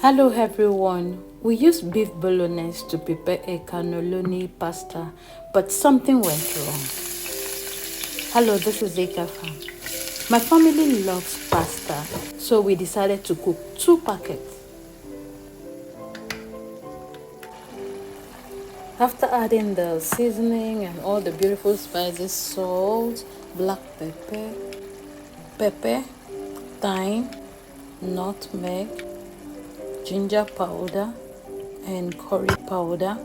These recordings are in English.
Hello everyone, we used beef bolognese to prepare a cannelloni pasta, but something went wrong. Hello, this is Ekafam. My family loves pasta, so we decided to cook 2 packets. After adding the seasoning and all the beautiful spices, salt, black pepper, thyme, nutmeg, ginger powder, and curry powder.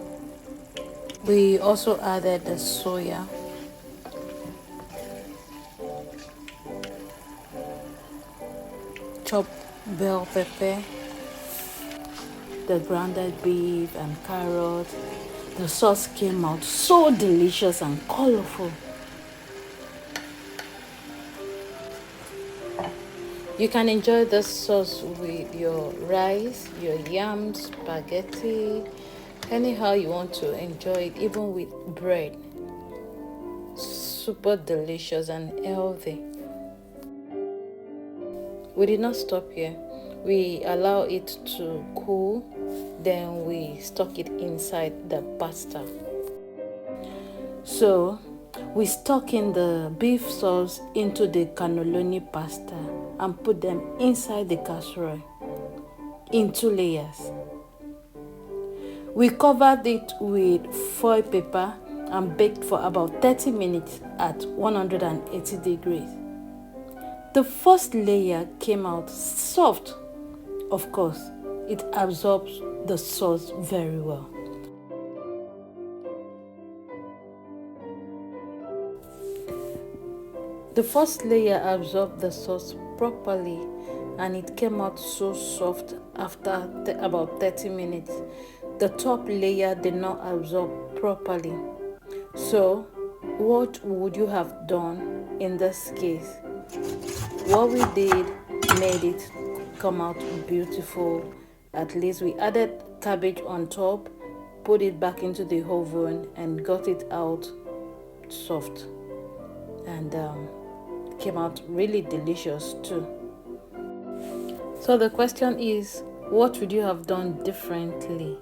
We also added the soya, chopped bell pepper, the grounded beef and carrot. The sauce came out so delicious and colorful. You can enjoy this sauce with your rice, your yams, spaghetti, anyhow you want to enjoy it, even with bread. Super delicious and healthy. We did not stop here. We allow it to cool, then we stuck it inside the pasta. So we stuck in the beef sauce into the cannelloni pasta and put them inside the casserole in 2 layers. We covered it with foil paper and baked for about 30 minutes at 180 degrees. The first layer came out soft. Of course, it absorbs the sauce very well. The first layer absorbed the sauce properly and it came out so soft after about 30 minutes. The top layer did not absorb properly. So, what would you have done in this case? What we did made it come out beautiful. At least we added cabbage on top, put it back into the oven and got it out soft, and came out really delicious too. So the question is, what would you have done differently?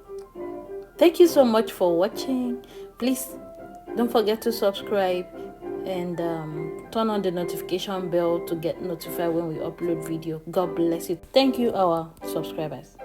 Thank you so much for watching. Please don't forget to subscribe and turn on the notification bell to get notified when we upload video. God bless you. Thank you, our subscribers.